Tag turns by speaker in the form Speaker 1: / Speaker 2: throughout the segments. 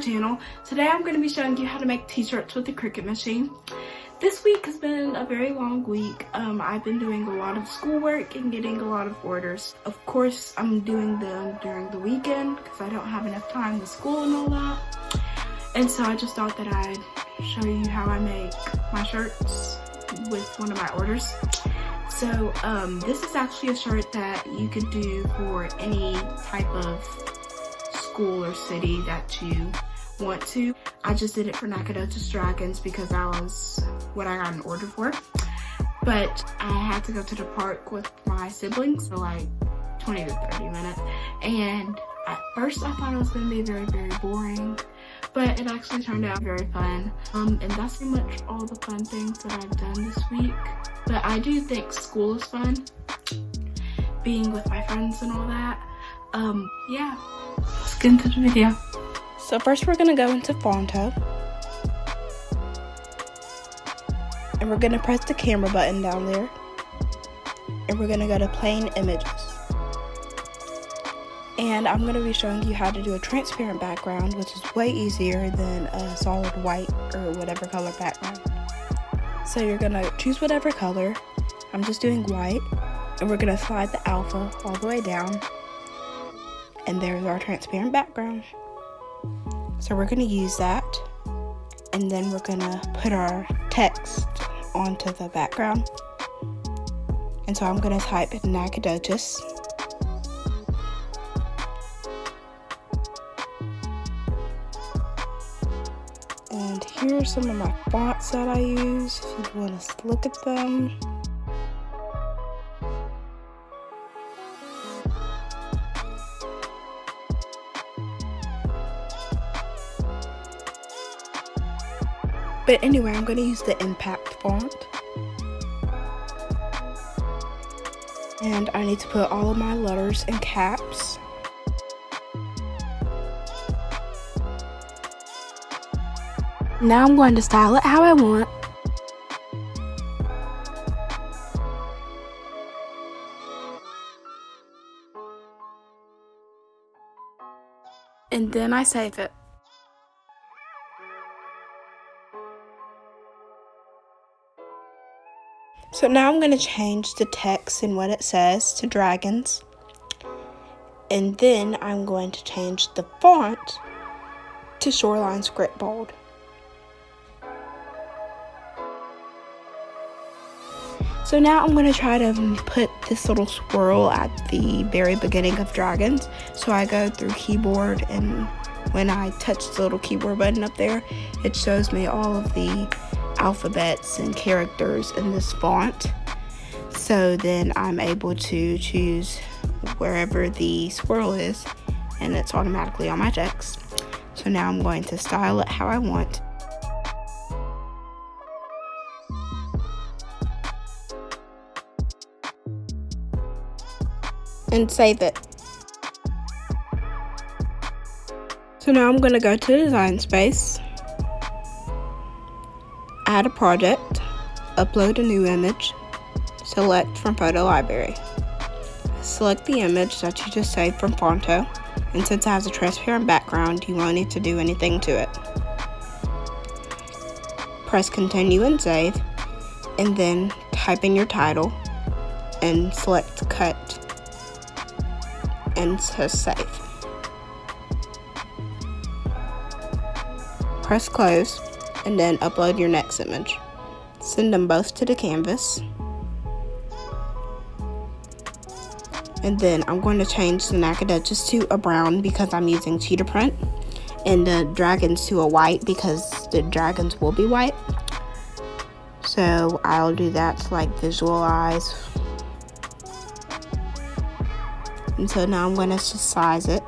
Speaker 1: channel. Today I'm going to be showing you how to make t-shirts with the Cricut machine. This week has been a very long week. I've been doing a lot of schoolwork and getting a lot of orders. Of course, I'm doing them during the weekend because I don't have enough time with school and all that. And so I just thought that I'd show you how I make my shirts with one of my orders. So this is actually a shirt that you could do for any type of school or city that you want to. I just did it for Nacogdoches Dragons because that was what I got an order for. But I had to go to the park with my siblings for like 20 to 30 minutes. And at first I thought it was going to be very, very boring. But it actually turned out very fun. And that's pretty much all the fun things that I've done this week. But I do think school is fun. Being with my friends and all that. Yeah. Let's get into the video. So first we're gonna go into Fonto. And we're gonna press the camera button down there. And we're gonna go to plain images. And I'm gonna be showing you how to do a transparent background, which is way easier than a solid white or whatever color background. So you're gonna choose whatever color. I'm just doing white. And we're gonna slide the alpha all the way down. And there's our transparent background. So we're gonna use that. And then we're gonna put our text onto the background. And so I'm gonna type Nacogdoches. And here are some of my fonts that I use if you want to look at them. But anyway, I'm going to use the impact font. And I need to put all of my letters in caps. Now I'm going to style it how I want. And then I save it. So now I'm going to change the text and what it says to dragons. And then I'm going to change the font to Shoreline Script Bold. So now I'm going to try to put this little swirl at the very beginning of dragons. So I go through keyboard, and when I touch the little keyboard button up there, it shows me all of the alphabets and characters in this font. So then I'm able to choose wherever the swirl is, and it's automatically on my text. So now I'm going to style it how I want. And save it. So now I'm going to go to Design Space, add a project, upload a new image, select from Photo Library. Select the image that you just saved from Fonto, and since it has a transparent background, you won't need to do anything to it. Press continue and save, and then type in your title and select cut and says save. Press close and then upload your next image. Send them both to the canvas. And then I'm going to change the Nacogdoches to a brown because I'm using cheetah print, and the dragons to a white because the dragons will be white. So I'll do that to like visualize. And so now I'm going to just size it.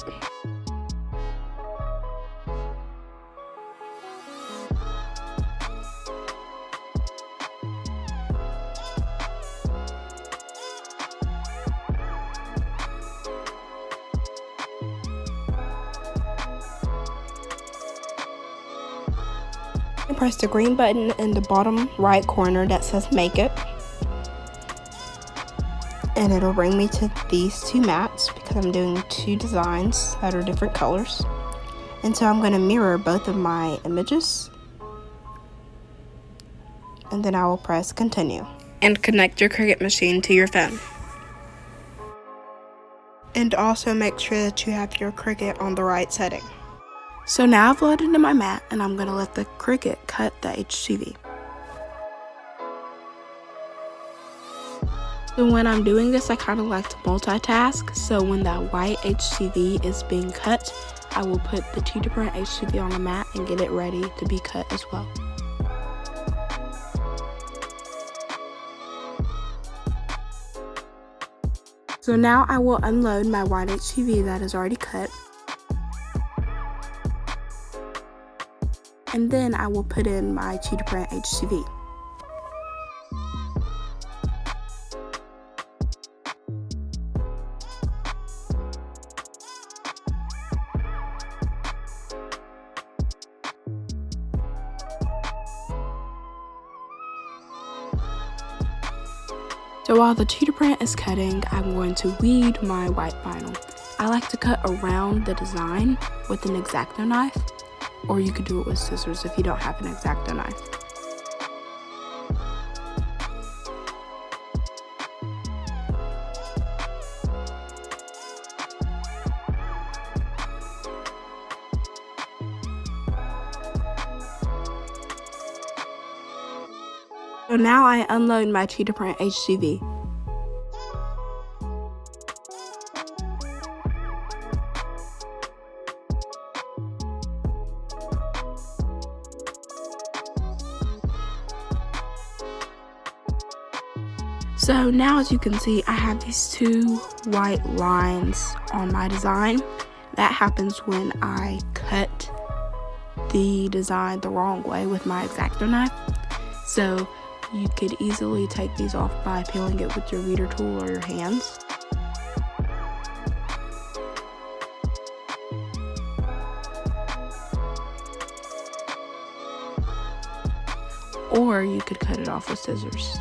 Speaker 1: And press the green button in the bottom right corner that says Make It. And it'll bring me to these two mats because I'm doing two designs that are different colors. And so I'm going to mirror both of my images. And then I will press continue. And connect your Cricut machine to your phone. And also make sure that you have your Cricut on the right setting. So now I've loaded in my mat, and I'm going to let the Cricut cut the HTV. So when I'm doing this, I kind of like to multitask. So when that white HTV is being cut, I will put the Cheetah print HTV on the mat and get it ready to be cut as well. So now I will unload my white HTV that is already cut. And then I will put in my Cheetah print HTV. So while the Cheetah print is cutting, I'm going to weed my white vinyl. I like to cut around the design with an X-Acto knife, or you could do it with scissors if you don't have an X-Acto knife. So now I unload my Cheetah print HTV. So now, as you can see, I have these two white lines on my design. That happens when I cut the design the wrong way with my X-Acto knife. So you could easily take these off by peeling it with your weeder tool or your hands. Or you could cut it off with scissors.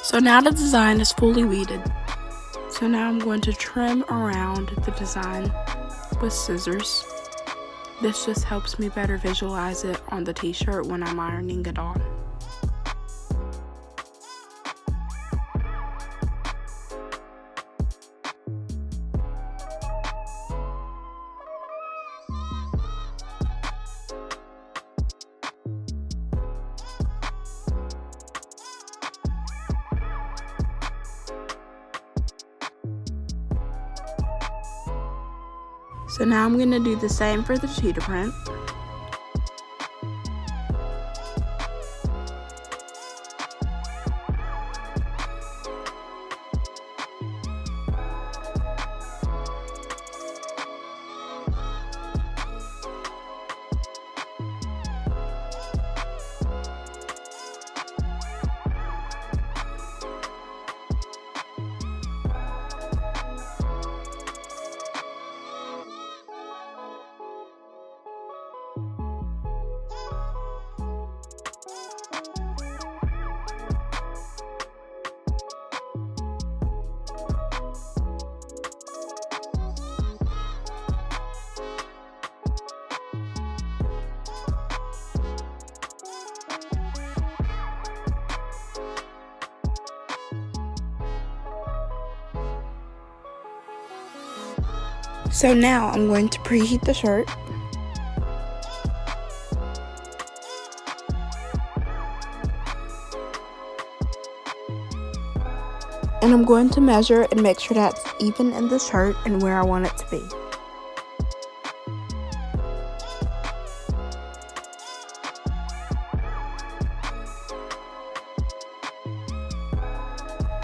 Speaker 1: So now the design is fully weeded. So now I'm going to trim around the design with scissors. This just helps me better visualize it on the t-shirt when I'm ironing it on. So now I'm going to do the same for the Cheetah print. So now I'm going to preheat the shirt. And I'm going to measure and make sure that's even in the shirt and where I want it to be.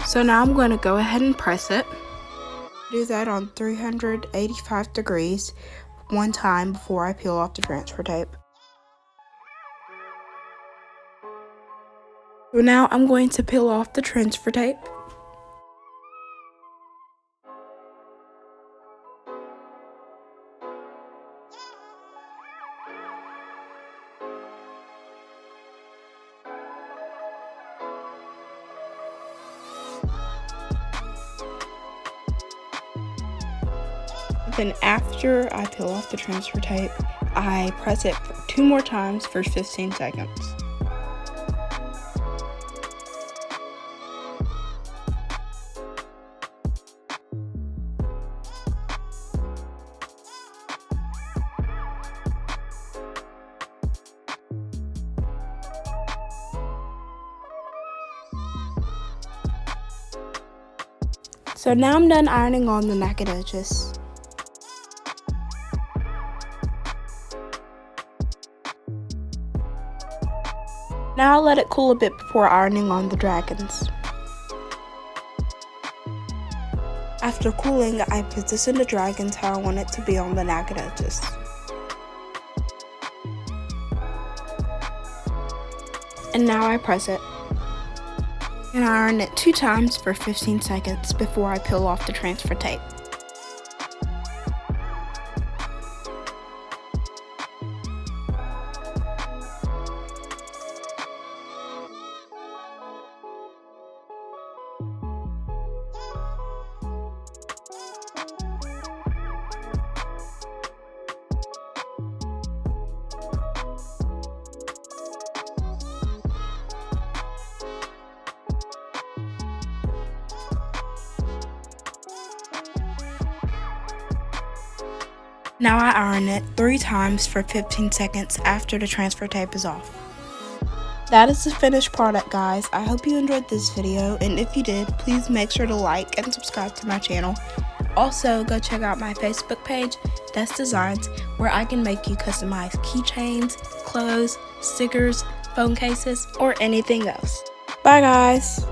Speaker 1: So now I'm going to go ahead and press it. Do that on 385 degrees one time before I peel off the transfer tape. So now I'm going to peel off the transfer tape. Then after I peel off the transfer tape, I press it 2 more times for 15 seconds. So now I'm done ironing on the naked edges. Now I'll let it cool a bit before ironing on the dragons. After cooling, I position the dragons how I want it to be on the naked edges. And now I press it. And I iron it 2 times for 15 seconds before I peel off the transfer tape. Now I iron it 3 times for 15 seconds after the transfer tape is off. That is the finished product, guys. I hope you enjoyed this video, and if you did, please make sure to like and subscribe to my channel. Also, go check out my Facebook page, Dest Designs, where I can make you customized keychains, clothes, stickers, phone cases, or anything else. Bye, guys!